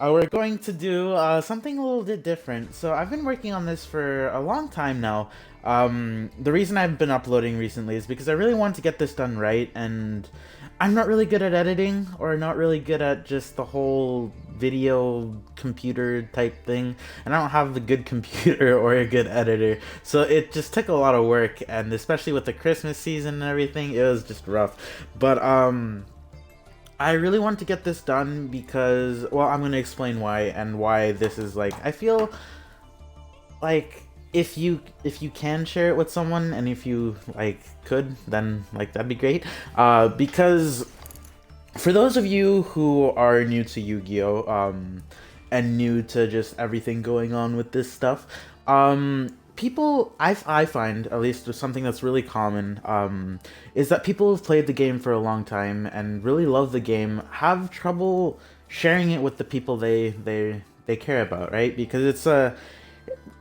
We're going to do something a little bit different. So I've been working on this for a long time now. The reason I've been uploading recently is because I really want to get this done right, and I'm not really good at editing, or not really good at just the whole video computer type thing, and I don't have a good computer or a good editor, so it just took a lot of work, and especially with the Christmas season and everything, it was just rough. But I really want to get this done because, well, I'm going to explain why, and why this is like, I feel like if you can share it with someone, and if you like could, then like that'd be great. Because for those of you who are new to Yu-Gi-Oh, and new to just everything going on with this stuff, people, I find, at least there's something that's really common, is that people who've played the game for a long time and really love the game have trouble sharing it with the people they care about, right? Because it's a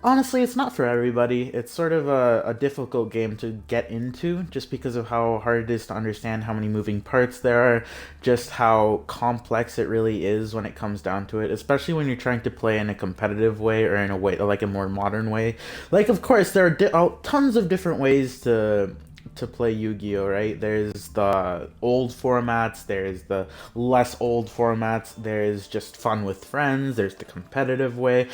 honestly, it's not for everybody. It's sort of a difficult game to get into just because of how hard it is to understand, how many moving parts there are, just how complex it really is when it comes down to it, especially when you're trying to play in a competitive way or in a way like a more modern way. Like, of course, there are tons of different ways to play Yu-Gi-Oh, right? There's the old formats, there's the less old formats, there's just fun with friends, there's the competitive way.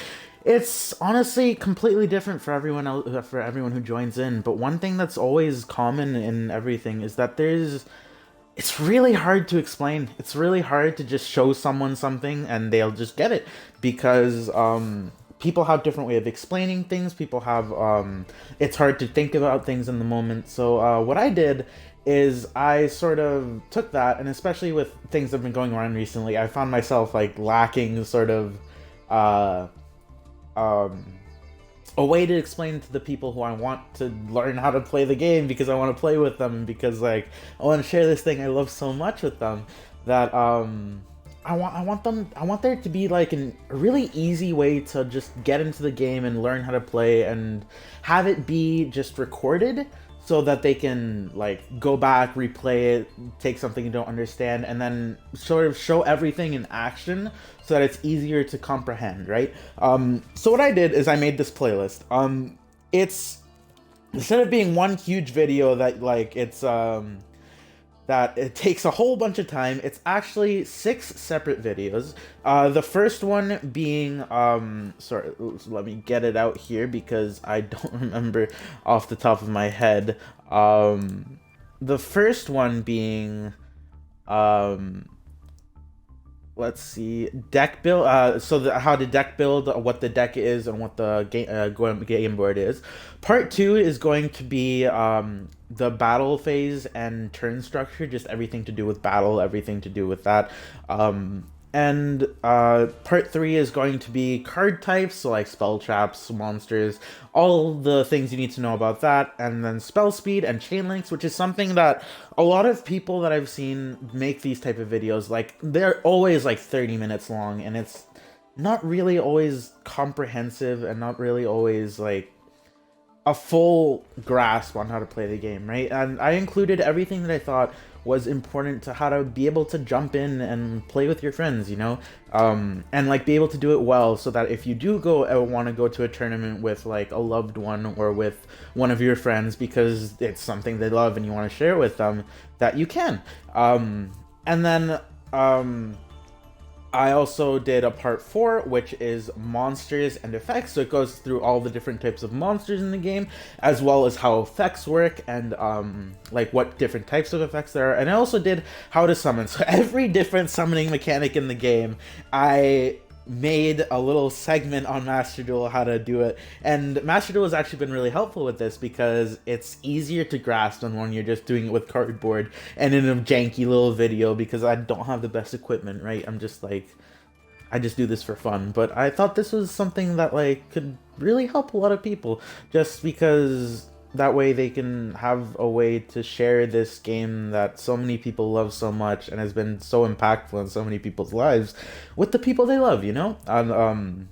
It's honestly completely different for everyone else, for everyone who joins in. But one thing that's always common in everything is that it's really hard to explain. It's really hard to just show someone something and they'll just get it because people have different way of explaining things. People have it's hard to think about things in the moment. So what I did is I sort of took that, and especially with things that have been going on recently, I found myself like lacking sort of uh um, a way to explain to the people who I want to learn how to play the game, because I want to play with them, because like I want to share this thing I love so much with them, that I want there to be like a really easy way to just get into the game and learn how to play, and have it be just recorded so that they can like go back, replay it, take something you don't understand, and then sort of show everything in action so that it's easier to comprehend, right? So what I did is I made this playlist. It's, instead of being one huge video that like that it takes a whole bunch of time, it's actually 6 separate videos. The first one being, sorry, let me get it out here because I don't remember off the top of my head. The first one being, let's see, deck build. How to deck build, what the deck is, and what the game board is. Part 2 is going to be the battle phase and turn structure, just everything to do with battle, everything to do with that. And part 3 is going to be card types, so like spell traps, monsters, all the things you need to know about that, and then spell speed and chain links, which is something that a lot of people that I've seen make these type of videos, like they're always like 30 minutes long, and it's not really always comprehensive, and not really always like a full grasp on how to play the game, right? And I included everything that I thought was important to how to be able to jump in and play with your friends, you know? And like be able to do it well, so that if you do go want to go to a tournament with like a loved one or with one of your friends because it's something they love and you want to share with them, that you can. And then I also did a part 4, which is monsters and effects. So it goes through all the different types of monsters in the game, as well as how effects work, and like what different types of effects there are. And I also did how to summon. So every different summoning mechanic in the game, I made a little segment on Master Duel how to do it. And Master Duel has actually been really helpful with this because it's easier to grasp than when you're just doing it with cardboard and in a janky little video, because I don't have the best equipment, right? I'm just like, I just do this for fun. But I thought this was something that like could really help a lot of people, just because that way they can have a way to share this game that so many people love so much and has been so impactful in so many people's lives with the people they love, you know? And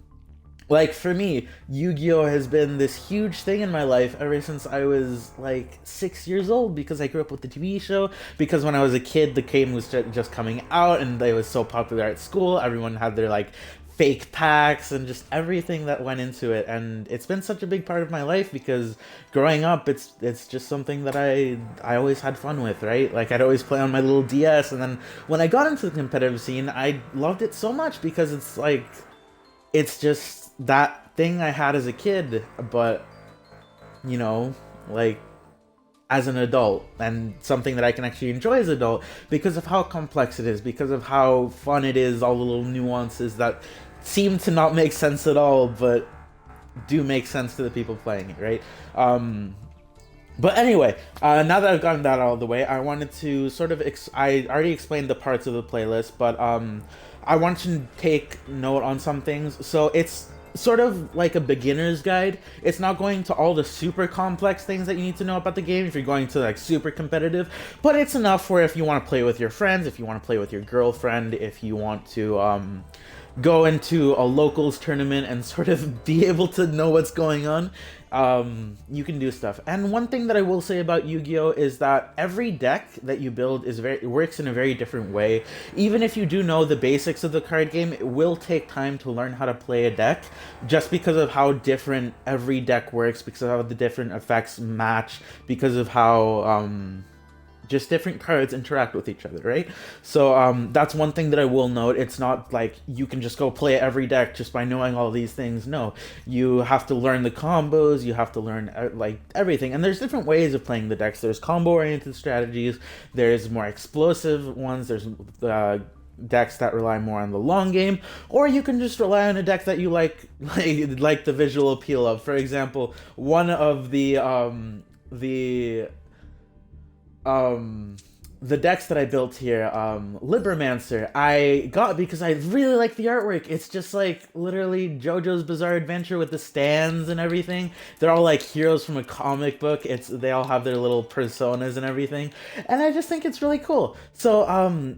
Like for me, Yu-Gi-Oh has been this huge thing in my life ever since I was like 6 years old, because I grew up with the TV show. Because when I was a kid, the game was just coming out and it was so popular at school. Everyone had their like fake packs and just everything that went into it, and it's been such a big part of my life because growing up, it's just something that I always had fun with, right? Like I'd always play on my little DS, and then when I got into the competitive scene, I loved it so much because it's like it's just that thing I had as a kid, but you know, like as an adult, and something that I can actually enjoy as an adult because of how complex it is, because of how fun it is, all the little nuances that seem to not make sense at all, but do make sense to the people playing it, right? But anyway, now that I've gotten that out of the way, I wanted to sort of I already explained the parts of the playlist, but I want to take note on some things. So it's sort of like a beginner's guide. It's not going to all the super complex things that you need to know about the game if you're going to like super competitive, but it's enough for if you want to play with your friends, if you want to play with your girlfriend, if you want to go into a locals tournament and sort of be able to know what's going on. You can do stuff. And one thing that I will say about Yu-Gi-Oh is that every deck that you build works in a very different way. Even if you do know the basics of the card game, it will take time to learn how to play a deck, just because of how different every deck works, because of how the different effects match, because of how just different cards interact with each other, right? So that's one thing that I will note. It's not like you can just go play every deck just by knowing all these things. No, you have to learn the combos, you have to learn like everything. And there's different ways of playing the decks. There's combo-oriented strategies, there's more explosive ones, there's decks that rely more on the long game, or you can just rely on a deck that you like the visual appeal of. For example, one of the decks that I built here, Libromancer, I got because I really like the artwork. It's just like literally JoJo's Bizarre Adventure with the stands and everything. They're all like heroes from a comic book. They all have their little personas and everything, and I just think it's really cool. So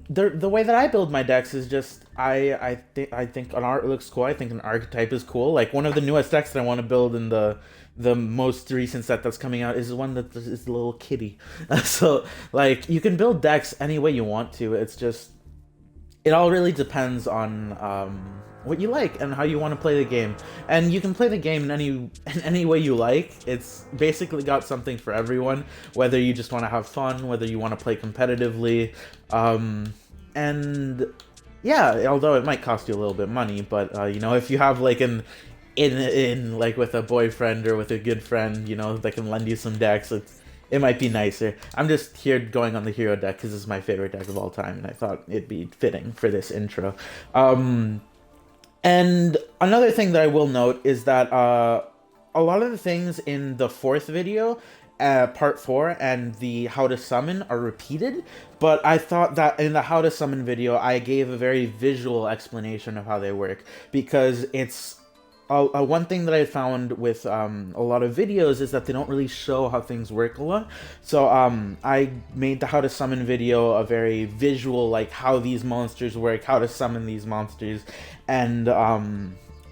the way that I build my decks is just I think an art looks cool. I think an archetype is cool. Like one of the newest decks that I want to build in the most recent set that's coming out is one that is a little kitty. So like you can build decks any way you want to. It's just it all really depends on what you like and how you want to play the game. And you can play the game in any way you like. It's basically got something for everyone, whether you just want to have fun, whether you want to play competitively, and yeah, although it might cost you a little bit of money, but you know, if you have like in like with a boyfriend or with a good friend, you know, that can lend you some decks, it might be nicer. I'm just here going on the hero deck because it's my favorite deck of all time, and I thought it'd be fitting for this intro. And another thing that I will note is that a lot of the things in the fourth video, part 4, and the how to summon are repeated, but I thought that in the how to summon video I gave a very visual explanation of how they work, because it's one thing that I found with a lot of videos is that they don't really show how things work a lot. So I made the how to summon video a very visual, like how these monsters work, how to summon these monsters, and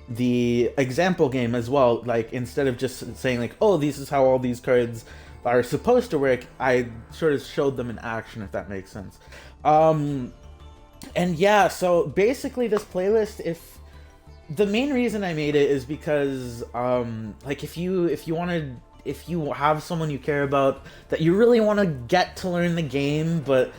the example game as well. Like instead of just saying like, oh, this is how all these cards are supposed to work, I sort of showed them in action, if that makes sense. And yeah, so basically this playlist, if the main reason I made it is because, like, if you have someone you care about that you really want to get to learn the game, but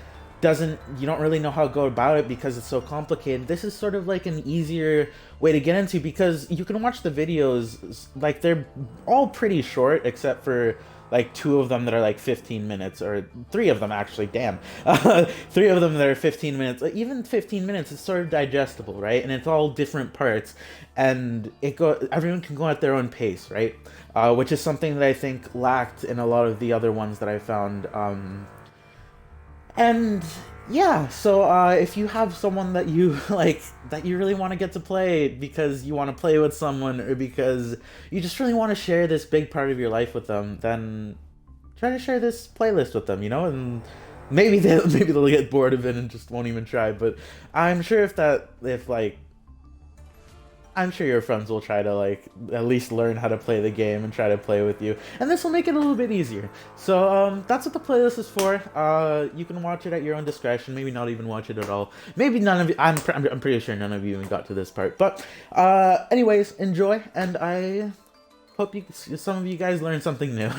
you don't really know how to go about it because it's so complicated, this is sort of like an easier way to get into, because you can watch the videos, like, they're all pretty short, except for like 2 of them that are like 15 minutes, or 3 of them actually, damn. 3 of them that are 15 minutes. Even 15 minutes is sort of digestible, right? And it's all different parts, and everyone can go at their own pace, right? Which is something that I think lacked in a lot of the other ones that I found. And yeah, so if you have someone that you like, that you really want to get to play because you want to play with someone, or because you just really want to share this big part of your life with them, then try to share this playlist with them, you know, and maybe they'll get bored of it and just won't even try. But I'm sure if I'm sure your friends will try to like at least learn how to play the game and try to play with you, and this will make it a little bit easier. So that's what the playlist is for. You can watch it at your own discretion. Maybe not even watch it at all. Maybe none of you. I'm pretty sure none of you even got to this part. But anyways, enjoy, and I hope some of you guys learned something new.